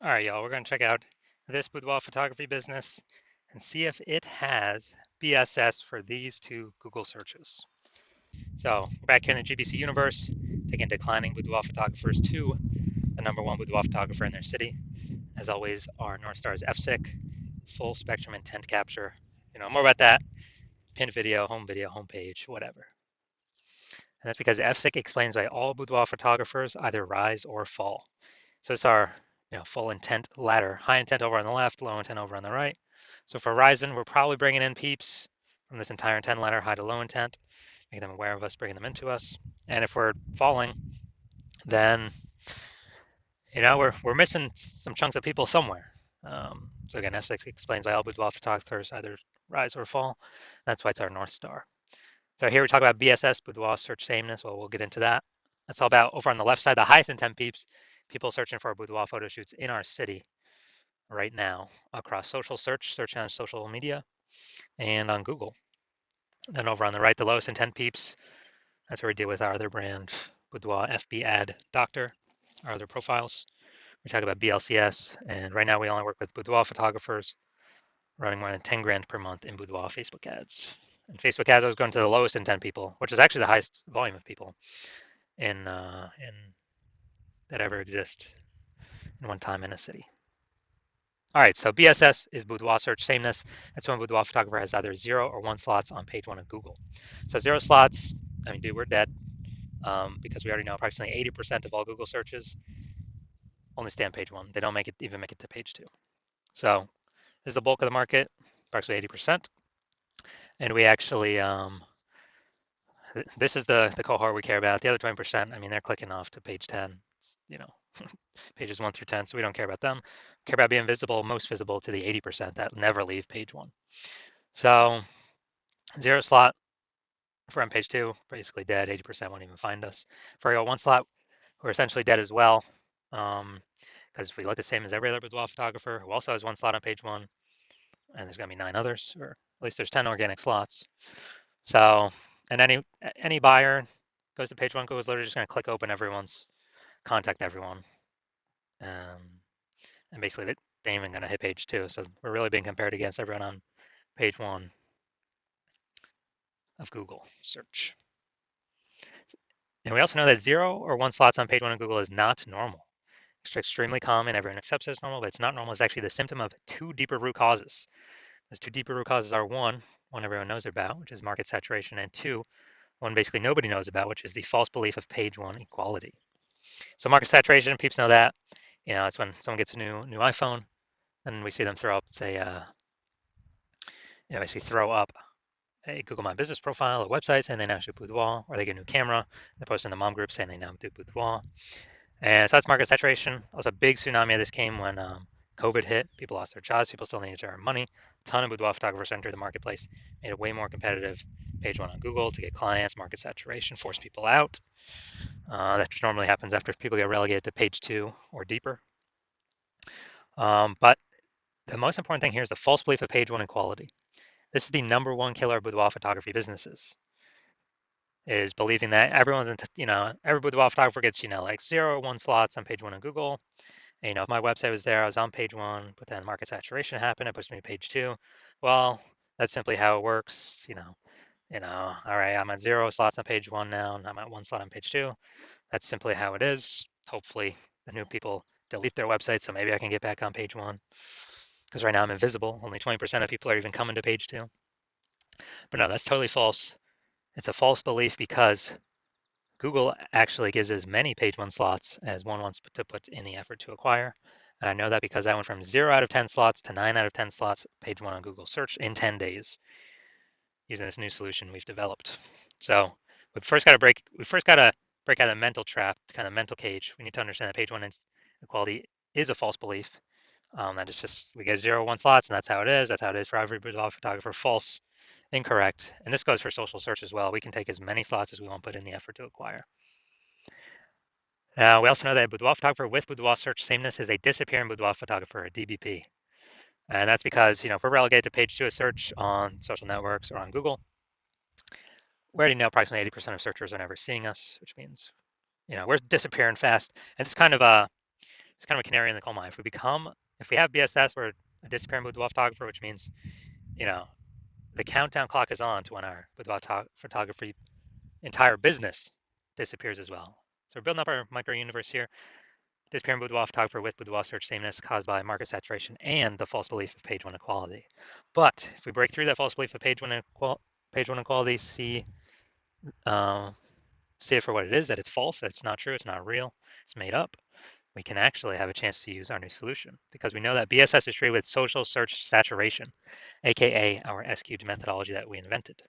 All right, y'all, we're going to check out this boudoir photography business and see if it has BSS for these two Google searches. So we're back here in the GBC universe, taking declining boudoir photographers to the number one boudoir photographer in their city. As always, our North Star is FSIC, full spectrum intent capture. More about that, pinned video, home page, whatever. And that's because FSIC explains why all boudoir photographers either rise or fall. So it's our full intent ladder, high intent over on the left, low intent over on the right. So for Ryzen, we're probably bringing in peeps from this entire intent ladder, high to low intent, making them aware of us, bringing them into us. And if we're falling, then we're missing some chunks of people somewhere. So again, F6 explains why all boudoir photographers either rise or fall. That's why it's our North Star. So here we talk about BSS, boudoir search sameness. Well, we'll get into that. That's all about over on the left side, the highest intent peeps, people searching for boudoir photo shoots in our city right now across social searching on social media and on Google. Then over on the right, the lowest intent peeps, that's where we deal with our other brand, Boudoir FB Ad Doctor, our other profiles. We talk about BLCS, and right now we only work with boudoir photographers running more than 10 grand per month in boudoir Facebook ads. And Facebook ads, I was going to the lowest intent people, which is actually the highest volume of people in that ever exist in one time in a city. All right, so BSS is boudoir search sameness. That's when a boudoir photographer has either 0 or 1 slots on page 1 of Google. So 0 slots, dude, we're dead because we already know approximately 80% of all Google searches only stay on page 1. They don't even make it to page 2. So this is the bulk of the market, approximately 80%. And we actually, this is the cohort we care about. The other 20%, they're clicking off to page 10, pages 1 through 10, so we don't care about them. We care about being visible, most visible to the 80% that never leave page 1. So 0 slot, if we're on page 2, basically dead, 80% won't even find us. For our 1 slot, we're essentially dead as well, because we look the same as every other boudoir photographer who also has 1 slot on page 1, and there's going to be 9 others, or at least there's 10 organic slots. So, and any buyer goes to page 1, Google's literally just going to click open everyone's, contact everyone, and basically they ain't even going to hit page 2. So we're really being compared against everyone on page 1 of Google search. And we also know that 0 or 1 slots on page 1 of Google is not normal. It's extremely common. Everyone accepts it as normal, but it's not normal. It's actually the symptom of 2 deeper root causes. Those 2 deeper root causes are one everyone knows about, which is market saturation, and 2, one basically nobody knows about, which is the false belief of page 1 equality. So market saturation, peeps know that. It's when someone gets a new iPhone, and we see them throw up basically throw up a Google My Business profile, a website saying they now shoot boudoir, or they get a new camera, they post in the mom group saying they now do boudoir. And so that's market saturation. Also, a big tsunami of this came when COVID hit. People lost their jobs. People still needed to earn money. A ton of boudoir photographers entered the marketplace, made it way more competitive. Page 1 on Google to get clients, market saturation, force people out. That normally happens after people get relegated to page 2 or deeper. But the most important thing here is the false belief of page 1 equality. This is the number one killer of boudoir photography businesses, is believing that every boudoir photographer gets, like 0 or 1 slots on page 1 of Google. And, if my website was there, I was on page 1, but then market saturation happened, it pushed me to page 2. Well, that's simply how it works. All right, I'm at 0 slots on page 1 now, and I'm at 1 slot on page 2. That's simply how it is. Hopefully, the new people delete their website, so maybe I can get back on page 1. Because right now I'm invisible. Only 20% of people are even coming to page 2. But no, that's totally false. It's a false belief because Google actually gives as many page 1 slots as one wants to put in the effort to acquire. And I know that because I went from 0 out of 10 slots to 9 out of 10 slots page 1 on Google search in 10 days using this new solution we've developed. So we first got to break out of the mental trap, kind of mental cage. We need to understand that page 1 equality is a false belief. That is just, we get 0, 1 slots, and that's how it is. That's how it is for every boudoir photographer. False, incorrect. And this goes for social search as well. We can take as many slots as we want, put in the effort to acquire. We also know that a boudoir photographer with boudoir search sameness is a disappearing boudoir photographer, a DBP. And that's because, if we're relegated to page 2 of search on social networks or on Google, we already know approximately 80% of searchers are never seeing us, which means, we're disappearing fast. And it's kind of it's kind of a canary in the coal mine. If we have BSS, we're a disappearing boudoir photographer, which means, you know, the countdown clock is on to when our boudoir photography entire business disappears as well. So we're building up our micro universe here. Disappearing boudoir photographer with boudoir search sameness caused by market saturation and the false belief of page one equality. But if we break through that false belief of page one equality, uh, see it for what it is, that it's false, that it's not true, it's not real, it's made up, we can actually have a chance to use our new solution because we know that BSS is treated with social search saturation, aka our S-cubed methodology that we invented.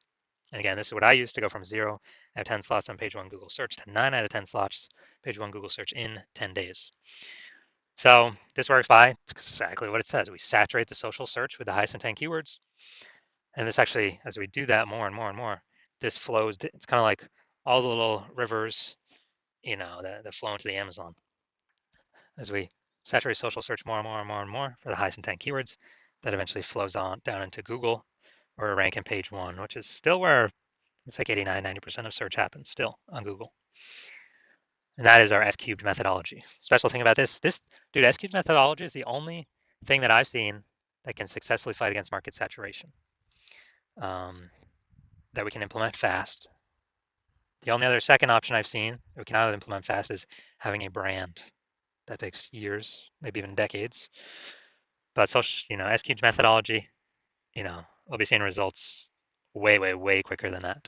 And again, this is what I use to go from 0 out of 10 slots on page one Google search to 9 out of 10 slots page one Google search in 10 days. So this works by exactly what it says. We saturate the social search with the highest intent keywords. And this actually, as we do that more and more and more, this flows. It's kind of like all the little rivers, that flow into the Amazon. As we saturate social search more and more and more and more for the highest intent keywords, that eventually flows on down into Google, where we rank in page one, which is still where it's like 89, 90% of search happens still on Google. And that is our S-cubed methodology. Special thing about this, dude, S-cubed methodology is the only thing that I've seen that can successfully fight against market saturation, that we can implement fast. The only other second option I've seen that we cannot implement fast is having a brand. That takes years, maybe even decades. But S-cubed methodology, we'll be seeing results way, way, way quicker than that.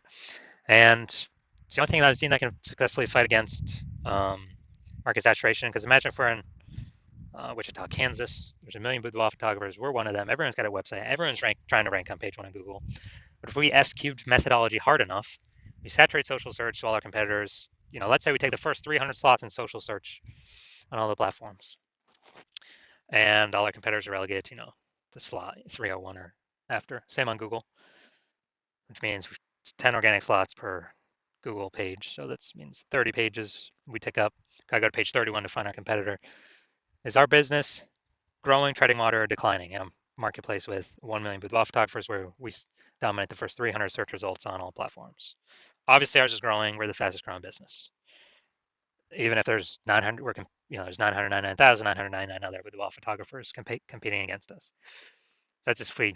And it's the only thing that I've seen that can successfully fight against market saturation. Because imagine if we're in Wichita, Kansas, there's a million boudoir photographers. We're one of them. Everyone's got a website. Everyone's trying to rank on page one on Google. But if we S-cubed methodology hard enough, we saturate social search to all our competitors. Let's say we take the first 300 slots in social search on all the platforms, and all our competitors are relegated to, the slot 301 or after. Same on Google, which means 10 organic slots per Google page. So that means 30 pages we tick up. Gotta go to page 31 to find our competitor. Is our business growing, treading water, or declining in a marketplace with 1 million boudoir photographers where we dominate the first 300 search results on all platforms? Obviously, ours is growing. We're the fastest growing business. Even if there's 900, there's 999,999 other boudoir photographers competing against us. So that's just if we,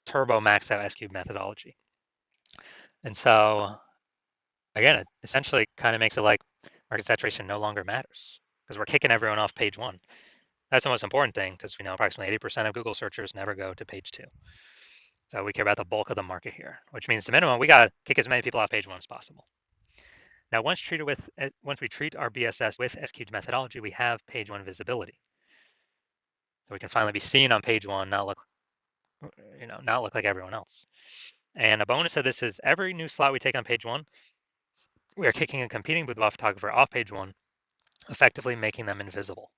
turbo max out S-cube methodology. And so, again, it essentially kind of makes it like market saturation no longer matters because we're kicking everyone off page one. That's the most important thing because we know approximately 80% of Google searchers never go to page two. So we care about the bulk of the market here, which means the minimum, we got to kick as many people off page one as possible. Now, once we treat our BSS with S-cubed methodology, we have page one visibility. So we can finally be seen on page one, not look like everyone else. And a bonus of this is every new slot we take on page one, we are kicking a competing boudoir photographer off page one, effectively making them invisible.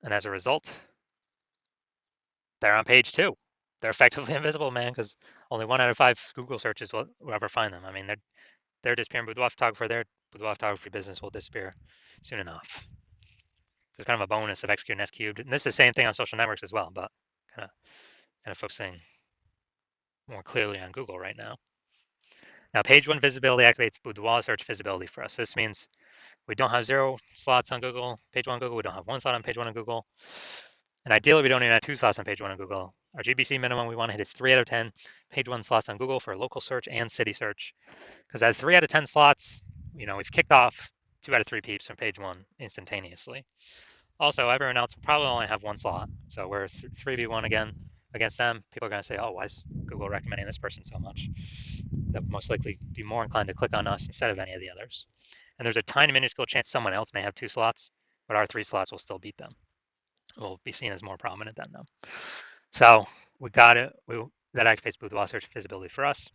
And as a result, they're on page two. They're effectively invisible, man, because only 1 out of 5 Google searches will ever find them. I mean, they're disappearing boudoir photographer. Their boudoir photography business will disappear soon enough. So it's kind of a bonus of X cubed and S cubed. And this is the same thing on social networks as well, but kind of focusing more clearly on Google right now. Now, page one visibility activates boudoir search visibility for us. This means we don't have 0 slots on Google, page one on Google. We don't have 1 slot on page one on Google. And ideally, we don't even have 2 slots on page one on Google. Our GBC minimum we want to hit is 3 out of 10 page one slots on Google for local search and city search. Because at 3 out of 10 slots, we've kicked off 2 out of 3 peeps from page one instantaneously. Also, everyone else will probably only have 1 slot. So we're 3v1 again against them. People are going to say, oh, why is Google recommending this person so much? They'll most likely be more inclined to click on us instead of any of the others. And there's a tiny minuscule chance someone else may have 2 slots, but our 3 slots will still beat them. We'll be seen as more prominent than them. So we got it. That activates boudoir search visibility for us.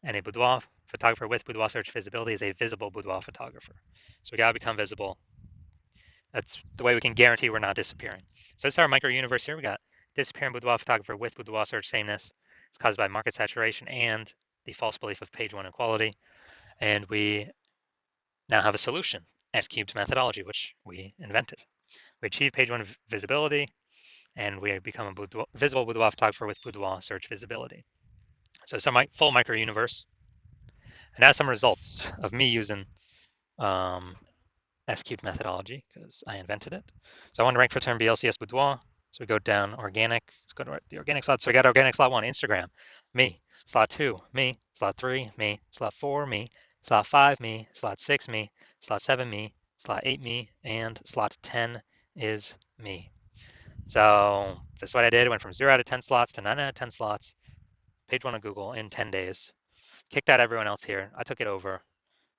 And a boudoir photographer with boudoir search visibility is a visible boudoir photographer. So we got to become visible. That's the way we can guarantee we're not disappearing. So this is our micro universe here. We got disappearing boudoir photographer with boudoir search sameness. It's caused by market saturation and the false belief of page one equality. And we now have a solution, S-cubed methodology, which we invented. We achieve page one visibility, and we become a visible boudoir photographer with boudoir search visibility. So it's a full micro universe. And now some results of me using S-cubed methodology because I invented it. So I want to rank for term BLCS Boudoir. So we go down organic. Let's go to the organic slot. So we got organic slot 1, Instagram, me. Slot 2, me. Slot 3, me. Slot 4, me. Slot 5, me. Slot 6, me. Slot 7, me. Slot 8, me. And slot 10 is me. So this is what I did. I went from 0 out of 10 slots to 9 out of 10 slots. Page 1 of Google in 10 days. Kicked out everyone else here. I took it over.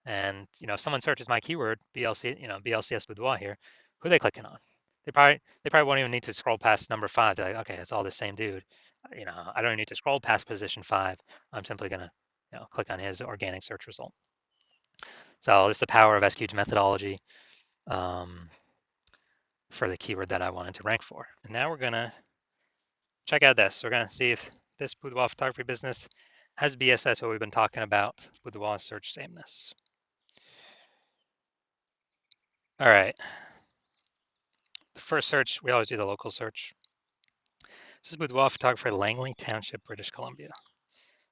And if someone searches my keyword BLC, BLCS Boudoir here, who are they clicking on? They probably won't even need to scroll past number 5. They're like, okay, it's all the same dude. I don't need to scroll past position 5. I'm simply gonna click on his organic search result. So this is the power of SQ's methodology for the keyword that I wanted to rank for. And now we're gonna check out this. We're gonna see if this boudoir photography business has BSS, what we've been talking about, boudoir search sameness. All right. The first search, we always do the local search. This is boudoir photographer, Langley Township, British Columbia.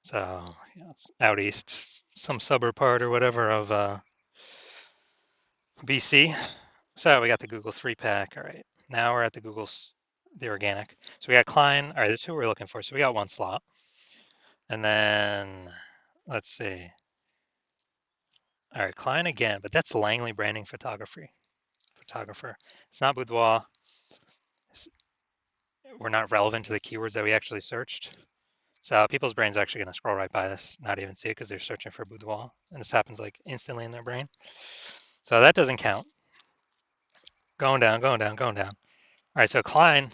So it's out east, some suburb part or whatever of BC. So we got the Google 3-pack. All right, now we're at the organic. So we got Klein. All right, this is who we're looking for. So we got one slot. And then let's see. All right, Klein again, but that's Langley Branding Photographer. It's not boudoir. We're not relevant to the keywords that we actually searched. So people's brains are actually going to scroll right by this, not even see it because they're searching for boudoir. And this happens like instantly in their brain. So that doesn't count. Going down, going down, going down. All right, so Klein,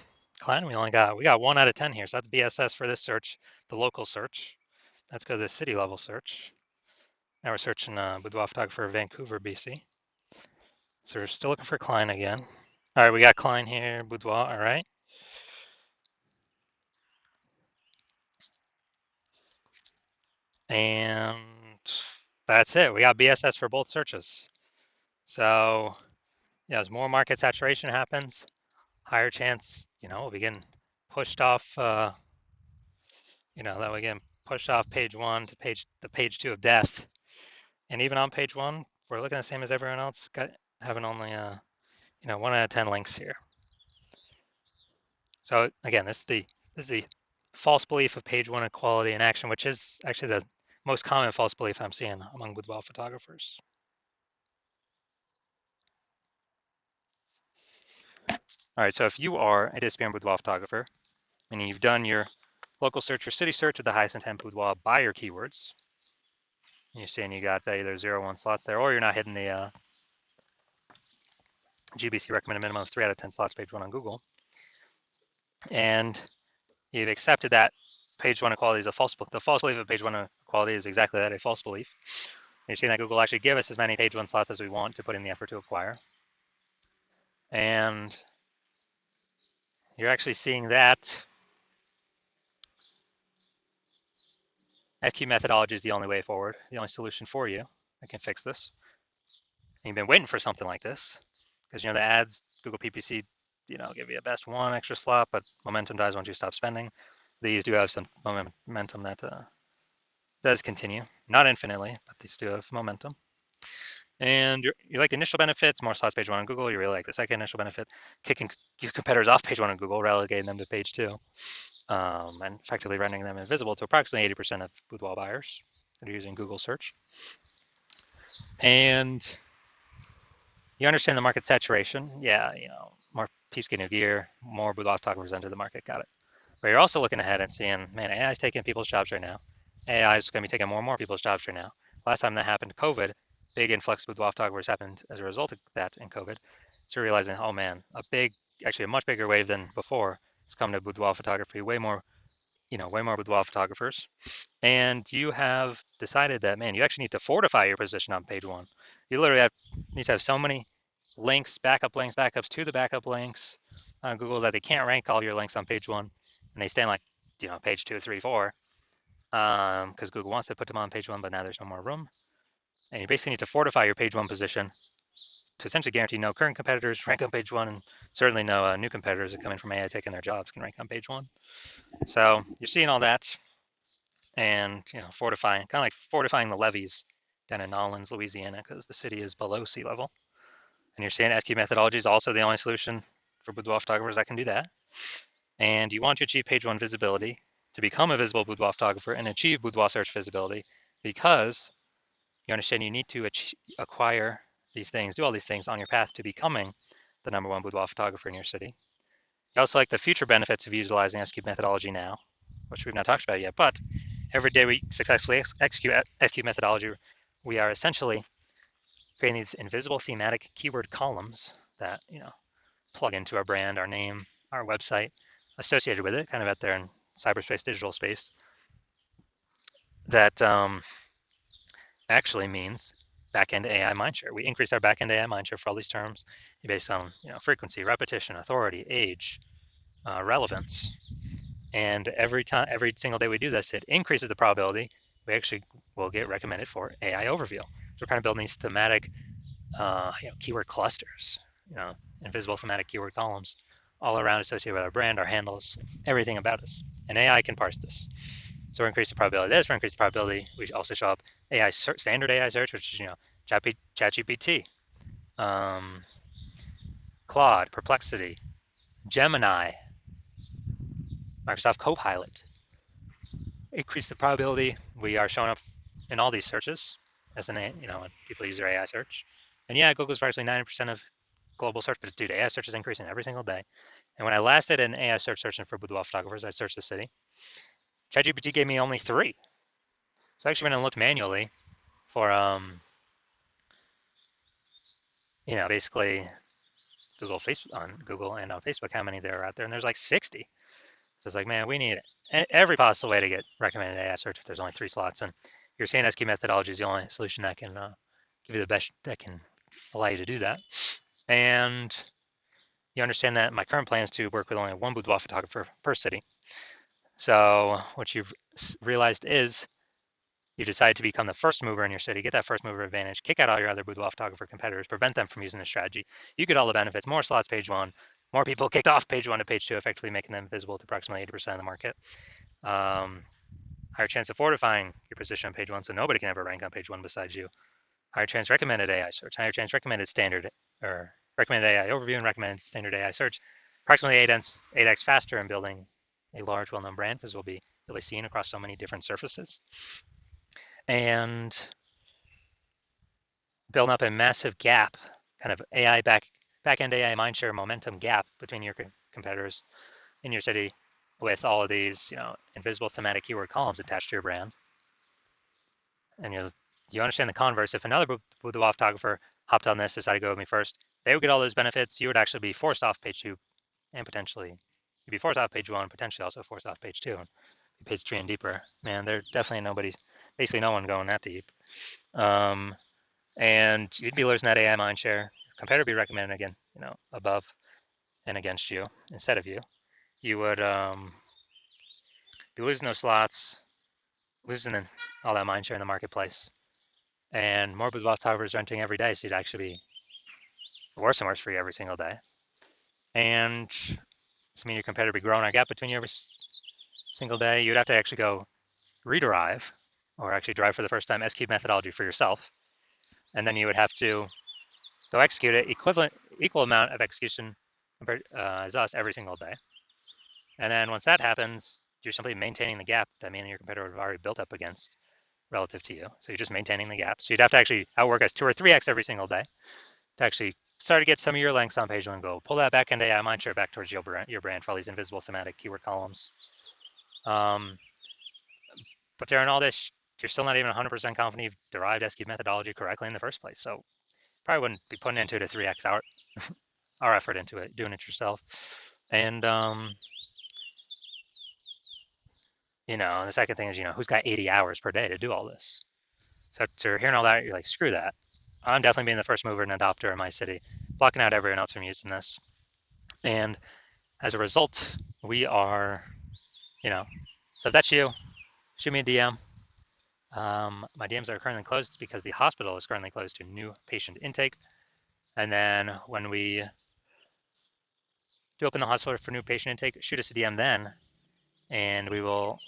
we got 1 out of 10 here. So that's BSS for this search, the local search. Let's go to the city level search. Now we're searching boudoir photographer Vancouver, BC. So we're still looking for Klein again. All right, we got Klein here, boudoir, all right. And that's it. We got BSS for both searches. So as more market saturation happens, higher chance, we'll be getting pushed off, that we get pushed off page 1 to the page 2 of death. And even on page 1, we're looking the same as everyone else, having only 1 out of 10 links here. So again, this is the false belief of page 1 equality in action, which is actually the most common false belief I'm seeing among boudoir photographers. All right, so if you are a disappearing boudoir photographer, meaning you've done your local search or city search with the highest intent boudoir buyer keywords, and you're saying you got either 0 or 1 slots there, or you're not hitting the GBC recommended minimum of 3 out of 10 slots page 1 on Google, and you've accepted that page 1 equality is a false belief. The false belief of page 1 equality is exactly that, a false belief. You're seeing that Google will actually give us as many page 1 slots as we want to put in the effort to acquire. And you're actually seeing that SQ methodology is the only way forward, the only solution for you that can fix this. And you've been waiting for something like this because the ads, Google PPC, give you a best 1 extra slot, but momentum dies once you stop spending. These do have some momentum that does continue, not infinitely, but these do have momentum. And you like the initial benefits, more slots page 1 on Google. You really like the second initial benefit, kicking your competitors off page 1 on Google, relegating them to page 2, and effectively rendering them invisible to approximately 80% of boudoir buyers that are using Google search. And you understand the market saturation. Yeah, more peeps getting new gear, more boudoir photographers enter the market, got it. But you're also looking ahead and seeing, man, AI is taking people's jobs right now. AI is going to be taking more and more people's jobs right now. Last time that happened, COVID, big influx of boudoir photographers happened as a result of that in COVID. So realizing, oh man, actually a much bigger wave than before has come to boudoir photography, way more boudoir photographers. And you have decided that, man, you actually need to fortify your position on page 1. You literally need to have so many links, backups to the backup links on Google that they can't rank all your links on page 1. And they stay on page 2, 3, 4, because Google wants to put them on page 1, but now there's no more room. And you basically need to fortify your page 1 position to essentially guarantee no current competitors rank on page 1, and certainly no new competitors that come in from AI taking their jobs can rank on page 1. So you're seeing all that, and fortifying, fortifying the levees down in Nolens, Louisiana, because the city is below sea level. And you're saying SQ methodology is also the only solution for boudoir photographers that can do that. And you want to achieve page one visibility to become a visible boudoir photographer and achieve boudoir search visibility because you understand you need to acquire these things, do all these things on your path to becoming the number one boudoir photographer in your city. You also like the future benefits of utilizing SQ methodology now, which we've not talked about yet, but every day we successfully execute SQ methodology, we are essentially creating these invisible thematic keyword columns that, plug into our brand, our name, our website, associated with it, kind of out there in cyberspace, digital space, that actually means backend AI mindshare. We increase our backend AI mindshare for all these terms based on frequency, repetition, authority, age, relevance. And every single day we do this, it increases the probability we actually will get recommended for AI overview. So we're kind of building these thematic, keyword clusters, invisible thematic keyword columns all around associated with our brand, our handles, everything about us. And AI can parse this. So we increase the probability of this, we increase the probability we also show up AI search, standard AI search, which is, ChatGPT, Claude, Perplexity, Gemini, Microsoft Copilot. Increase the probability we are showing up in all these searches as when people use their AI search. And yeah, Google's actually 90% of global search, but dude, AI search is increasing every single day. And when I last did an AI search searching for boudoir photographers, I searched the city. ChatGPT gave me only 3. So I actually went and looked manually for, basically on Google and on Facebook, how many there are out there, and there's like 60. So it's like, man, we need every possible way to get recommended AI search if there's only 3 slots. And you're saying SQ methodology is the only solution that can give you the best, that can allow you to do that. And you understand that my current plan is to work with only one boudoir photographer per city. So what you've realized is you decide to become the first mover in your city, get that first mover advantage, kick out all your other boudoir photographer competitors, prevent them from using the strategy. You get all the benefits, more slots page one, more people kicked off page one to page two, effectively making them visible to approximately 80% of the market. Higher chance of fortifying your position on page one, so nobody can ever rank on page one besides you. Higher chance recommended AI search, higher chance recommended standard, or recommended AI overview and recommended standard AI search. Approximately 8x faster in building a large, well-known brand because you'll be seen across so many different surfaces. And building up a massive gap, kind of AI back-end AI mindshare momentum gap between your competitors in your city with all of these, invisible thematic keyword columns attached to your brand. And you understand the converse. If another boudoir photographer hopped on this, decided to go with me first, they would get all those benefits. You would actually be forced off page 2 and potentially you'd be forced off page 1, potentially also forced off page 2 and page 3 and deeper. Man, there's definitely basically no one going that deep. And you'd be losing that AI mindshare. Your competitor would be recommended again, above and against you instead of you. You would be losing those slots, losing all that mindshare in the marketplace. And more boudoir photographers are entering every day, so you'd actually be worse and worse for you every single day. And this means your competitor would be growing a gap between you every single day. You'd have to actually go rederive, or actually drive for the first time SQ methodology for yourself. And then you would have to go execute it equal amount of execution as us every single day. And then once that happens, you're simply maintaining the gap that me and your competitor have already built up against relative to you. So you're just maintaining the gap. So you'd have to actually outwork us 2 or 3x every single day to actually start to get some of your links on page one and go pull that back into AI mindshare back towards your brand for all these invisible thematic keyword columns. But during all this, you're still not even 100% confident you've derived SQ methodology correctly in the first place. So probably wouldn't be putting into it a 3x our effort into it, doing it yourself. And the second thing is, who's got 80 hours per day to do all this? So after hearing all that, you're like, screw that. I'm definitely being the first mover and adopter in my city, blocking out everyone else from using this. And as a result, we are, so if that's you, shoot me a DM. My DMs are currently closed because the hospital is currently closed to new patient intake. And then when we do open the hospital for new patient intake, shoot us a DM then, and we will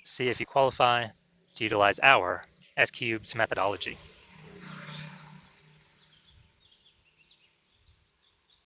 see if you qualify to utilize our S-Cubed methodology.